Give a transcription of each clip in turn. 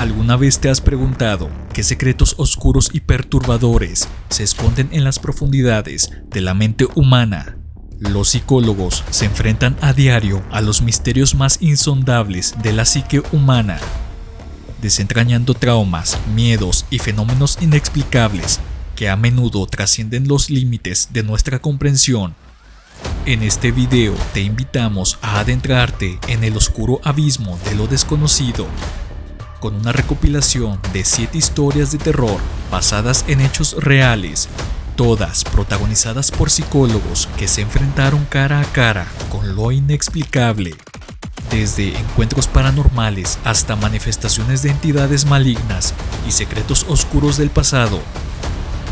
¿Alguna vez te has preguntado qué secretos oscuros y perturbadores se esconden en las profundidades de la mente humana? Los psicólogos se enfrentan a diario a los misterios más insondables de la psique humana, desentrañando traumas, miedos y fenómenos inexplicables que a menudo trascienden los límites de nuestra comprensión. En este video te invitamos a adentrarte en el oscuro abismo de lo desconocido, con una recopilación de 7 historias de terror basadas en hechos reales, todas protagonizadas por psicólogos que se enfrentaron cara a cara con lo inexplicable, desde encuentros paranormales hasta manifestaciones de entidades malignas y secretos oscuros del pasado.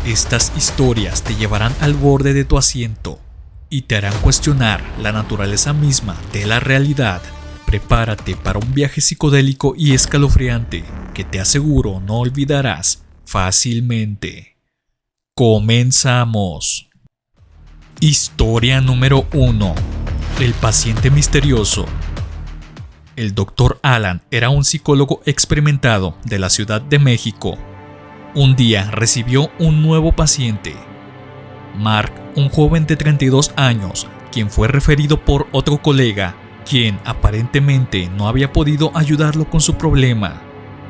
Estas historias te llevarán al borde de tu asiento y te harán cuestionar la naturaleza misma de la realidad. Prepárate para un viaje psicodélico y escalofriante que te aseguro no olvidarás fácilmente. Comenzamos. Historia número 1. El paciente misterioso. El Dr. Alan era un psicólogo experimentado de la Ciudad de México. Un día recibió un nuevo paciente, Mark, un joven de 32 años, quien fue referido por otro colega, quien aparentemente no había podido ayudarlo con su problema.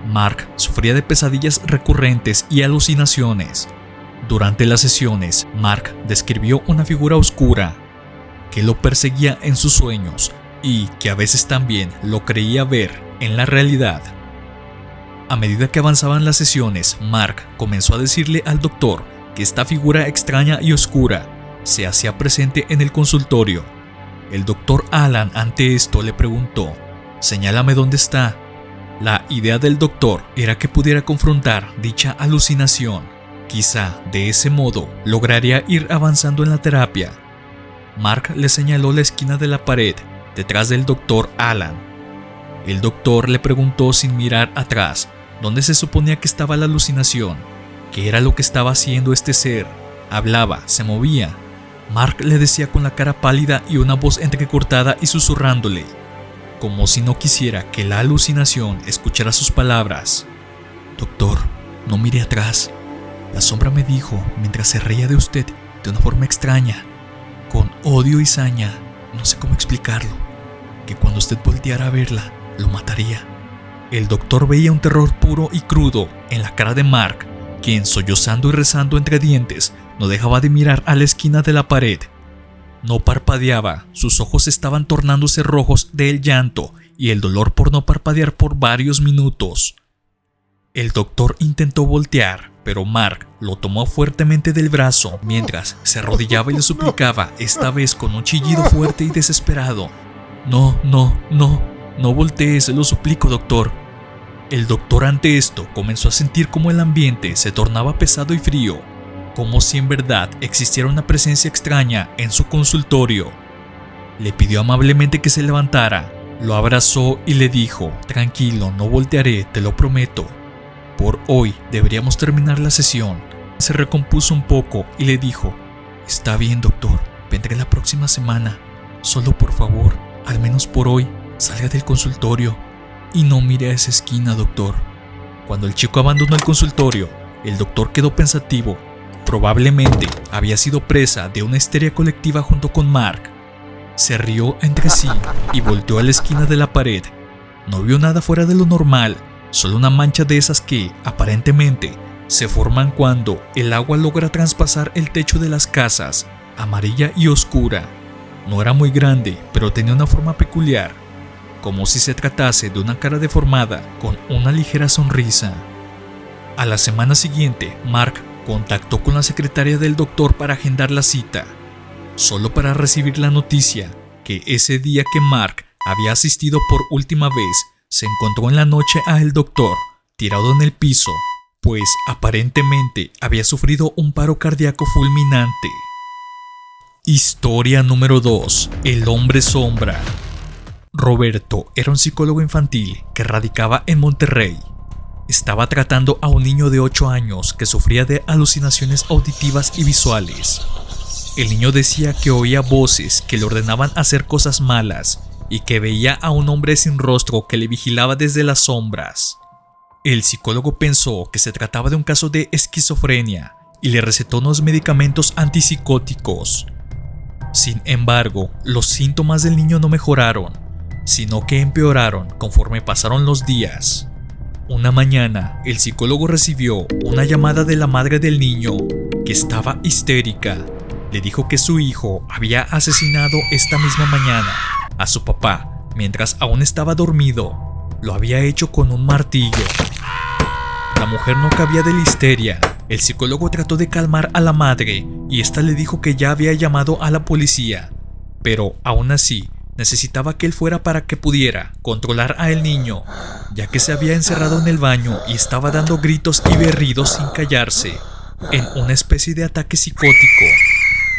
Mark sufría de pesadillas recurrentes y alucinaciones. Durante las sesiones, Mark describió una figura oscura que lo perseguía en sus sueños y que a veces también lo creía ver en la realidad. A medida que avanzaban las sesiones, Mark comenzó a decirle al doctor que esta figura extraña y oscura se hacía presente en el consultorio. El Dr. Alan ante esto le preguntó: «Señálame dónde está». La idea del doctor era que pudiera confrontar dicha alucinación. Quizá de ese modo lograría ir avanzando en la terapia. Mark le señaló la esquina de la pared detrás del Dr. Alan. El doctor le preguntó sin mirar atrás dónde se suponía que estaba la alucinación. ¿Qué era lo que estaba haciendo este ser? Hablaba, se movía. Mark le decía con la cara pálida y una voz entrecortada y susurrándole, como si no quisiera que la alucinación escuchara sus palabras: «Doctor, no mire atrás. La sombra me dijo, mientras se reía de usted de una forma extraña, con odio y saña, no sé cómo explicarlo, que cuando usted volteara a verla, lo mataría». El doctor veía un terror puro y crudo en la cara de Mark, quien, sollozando y rezando entre dientes, no dejaba de mirar a la esquina de la pared. No parpadeaba, sus ojos estaban tornándose rojos del llanto y el dolor por no parpadear por varios minutos. El doctor intentó voltear, pero Mark lo tomó fuertemente del brazo mientras se arrodillaba y le suplicaba, esta vez con un chillido fuerte y desesperado: No voltee, se lo suplico, doctor». El doctor ante esto comenzó a sentir como el ambiente se tornaba pesado y frío, como si en verdad existiera una presencia extraña en su consultorio. Le pidió amablemente que se levantara, lo abrazó y le dijo: «Tranquilo, no voltearé, te lo prometo. Por hoy deberíamos terminar la sesión». Se recompuso un poco y le dijo: «Está bien, doctor, vendré la próxima semana. Solo por favor, al menos por hoy, salga del consultorio y no mire a esa esquina, doctor». Cuando el chico abandonó el consultorio, el doctor quedó pensativo. Probablemente había sido presa de una histeria colectiva junto con Mark. Se rió entre sí y volteó a la esquina de la pared. No vio nada fuera de lo normal, solo una mancha de esas que, aparentemente, se forman cuando el agua logra traspasar el techo de las casas, amarilla y oscura. No era muy grande, pero tenía una forma peculiar, como si se tratase de una cara deformada con una ligera sonrisa. A la semana siguiente, Mark contactó con la secretaria del doctor para agendar la cita, solo para recibir la noticia que ese día que Mark había asistido por última vez, se encontró en la noche a el doctor tirado en el piso, pues aparentemente había sufrido un paro cardíaco fulminante. Historia número 2. El hombre sombra. Roberto era un psicólogo infantil que radicaba en Monterrey. Estaba tratando a un niño de 8 años que sufría de alucinaciones auditivas y visuales. El niño decía que oía voces que le ordenaban hacer cosas malas y que veía a un hombre sin rostro que le vigilaba desde las sombras. El psicólogo pensó que se trataba de un caso de esquizofrenia y le recetó unos medicamentos antipsicóticos. Sin embargo, los síntomas del niño no mejoraron, sino que empeoraron conforme pasaron los días. Una mañana, el psicólogo recibió una llamada de la madre del niño, que estaba histérica. Le dijo que su hijo había asesinado esta misma mañana a su papá mientras aún estaba dormido. Lo había hecho con un martillo. La mujer no cabía de la histeria. El psicólogo trató de calmar a la madre y esta le dijo que ya había llamado a la policía, pero aún así necesitaba que él fuera para que pudiera controlar a el niño, ya que se había encerrado en el baño y estaba dando gritos y berridos sin callarse, en una especie de ataque psicótico.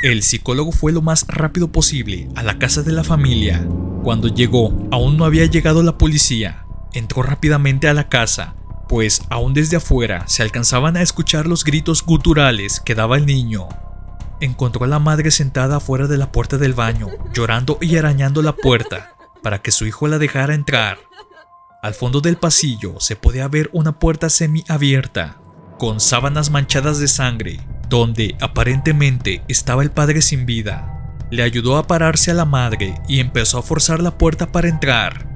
El psicólogo fue lo más rápido posible a la casa de la familia. Cuando llegó, aún no había llegado la policía. Entró rápidamente a la casa, pues aún desde afuera se alcanzaban a escuchar los gritos guturales que daba el niño. Encontró a la madre sentada afuera de la puerta del baño, llorando y arañando la puerta para que su hijo la dejara entrar. Al fondo del pasillo se podía ver una puerta semiabierta, con sábanas manchadas de sangre, donde aparentemente estaba el padre sin vida. Le ayudó a pararse a la madre y empezó a forzar la puerta para entrar.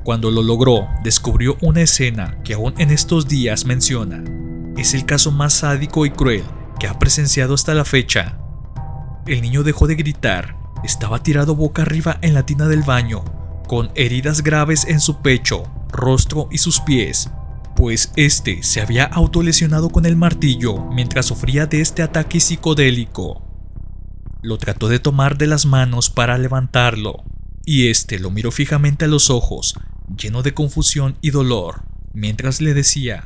Cuando lo logró, descubrió una escena que aún en estos días menciona. Es el caso más sádico y cruel que ha presenciado hasta la fecha. El niño dejó de gritar, estaba tirado boca arriba en la tina del baño, con heridas graves en su pecho, rostro y sus pies, pues este se había autolesionado con el martillo mientras sufría de este ataque psicodélico. Lo trató de tomar de las manos para levantarlo, y este lo miró fijamente a los ojos, lleno de confusión y dolor, mientras le decía: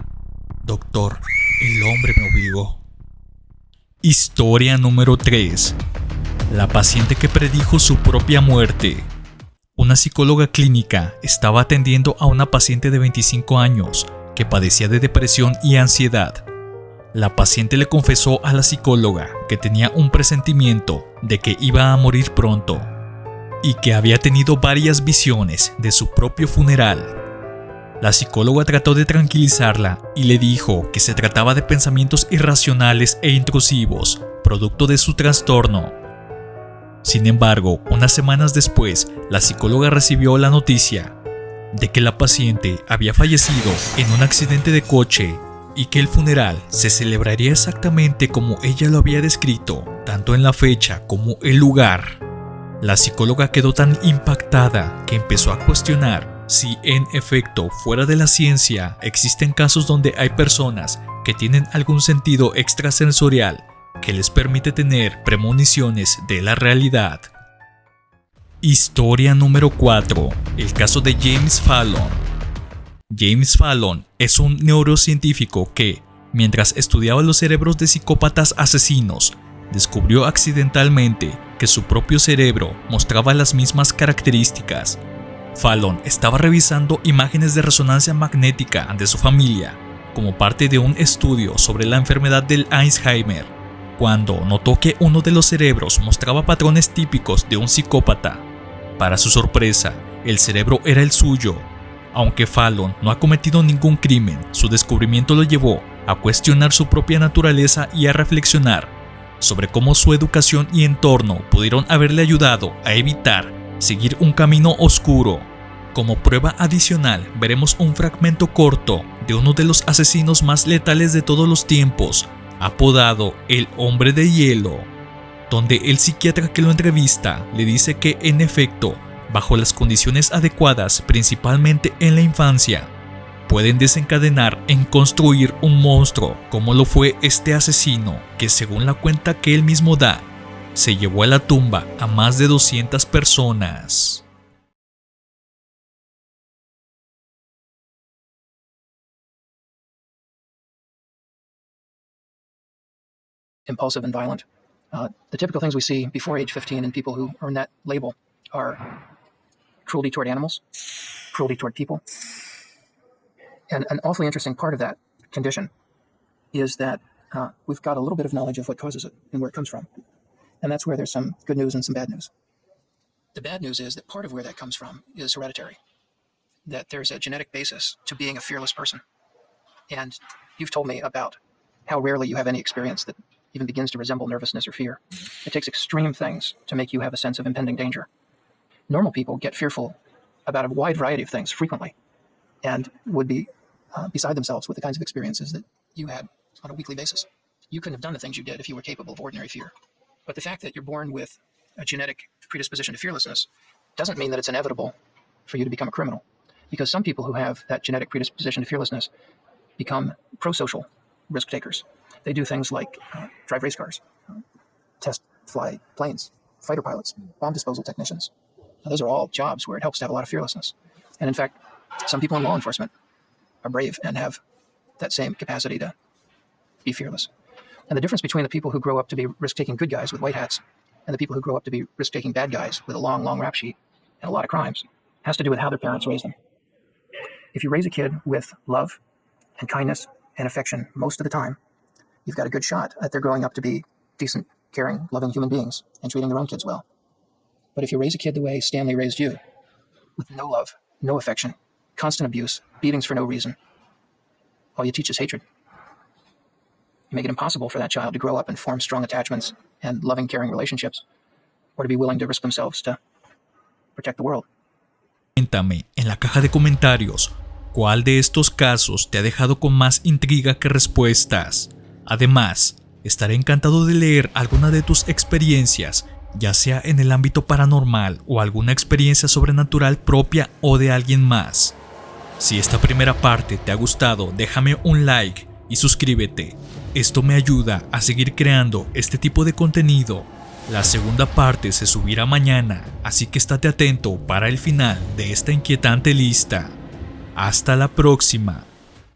«Doctor, el hombre me obligó». Historia número 3. La paciente que predijo su propia muerte. Una psicóloga clínica estaba atendiendo a una paciente de 25 años que padecía de depresión y ansiedad. La paciente le confesó a la psicóloga que tenía un presentimiento de que iba a morir pronto y que había tenido varias visiones de su propio funeral. La psicóloga trató de tranquilizarla y le dijo que se trataba de pensamientos irracionales e intrusivos, producto de su trastorno. Sin embargo, unas semanas después, la psicóloga recibió la noticia de que la paciente había fallecido en un accidente de coche y que el funeral se celebraría exactamente como ella lo había descrito, tanto en la fecha como el lugar. La psicóloga quedó tan impactada que empezó a cuestionar si en efecto fuera de la ciencia existen casos donde hay personas que tienen algún sentido extrasensorial que les permite tener premoniciones de la realidad. Historia número 4. El caso de James Fallon. James Fallon es un neurocientífico que, mientras estudiaba los cerebros de psicópatas asesinos, descubrió accidentalmente que su propio cerebro mostraba las mismas características. Fallon estaba revisando imágenes de resonancia magnética de su familia como parte de un estudio sobre la enfermedad del Alzheimer, cuando notó que uno de los cerebros mostraba patrones típicos de un psicópata. Para su sorpresa, el cerebro era el suyo. Aunque Fallon no ha cometido ningún crimen, su descubrimiento lo llevó a cuestionar su propia naturaleza y a reflexionar sobre cómo su educación y entorno pudieron haberle ayudado a evitar seguir un camino oscuro. Como prueba adicional, veremos un fragmento corto de uno de los asesinos más letales de todos los tiempos, apodado el Hombre de Hielo, donde el psiquiatra que lo entrevista le dice que, en efecto, bajo las condiciones adecuadas, principalmente en la infancia, pueden desencadenar en construir un monstruo, como lo fue este asesino, que según la cuenta que él mismo da, se llevó a la tumba a más de 200 personas. Impulsive and violent. The typical things we see before age 15 in people who earn that label are cruelty toward animals, cruelty toward people. And an awfully interesting part of that condition is that we've got a little bit of knowledge of what causes it and where it comes from. And that's where there's some good news and some bad news. The bad news is that part of where that comes from is hereditary, that there's a genetic basis to being a fearless person. And you've told me about how rarely you have any experience that even begins to resemble nervousness or fear. It takes extreme things to make you have a sense of impending danger. Normal people get fearful about a wide variety of things frequently and would be beside themselves with the kinds of experiences that you had on a weekly basis. You couldn't have done the things you did if you were capable of ordinary fear. But the fact that you're born with a genetic predisposition to fearlessness doesn't mean that it's inevitable for you to become a criminal. Because some people who have that genetic predisposition to fearlessness become pro-social risk takers. They do things like drive race cars, test fly planes, fighter pilots, bomb disposal technicians. Now, those are all jobs where it helps to have a lot of fearlessness. And in fact, some people in law enforcement are brave and have that same capacity to be fearless. And the difference between the people who grow up to be risk-taking good guys with white hats and the people who grow up to be risk-taking bad guys with a long, long rap sheet and a lot of crimes has to do with how their parents raised them. If you raise a kid with love and kindness and affection most of the time, you've got a good shot at they're growing up to be decent, caring, loving human beings and treating their own kids well. But if you raise a kid the way Stanley raised you, with no love, no affection, constant abuse, beatings for no reason, all you teach is hatred. You make it impossible for that child to grow up and form strong attachments and loving, caring relationships, or to be willing to risk themselves to protect the world. Cuéntame en la caja de comentarios cuál de estos casos te ha dejado con más intriga que respuestas. Además, estaré encantado de leer alguna de tus experiencias, ya sea en el ámbito paranormal o alguna experiencia sobrenatural propia o de alguien más. Si esta primera parte te ha gustado, déjame un like y suscríbete. Esto me ayuda a seguir creando este tipo de contenido. La segunda parte se subirá mañana, así que estate atento para el final de esta inquietante lista. Hasta la próxima.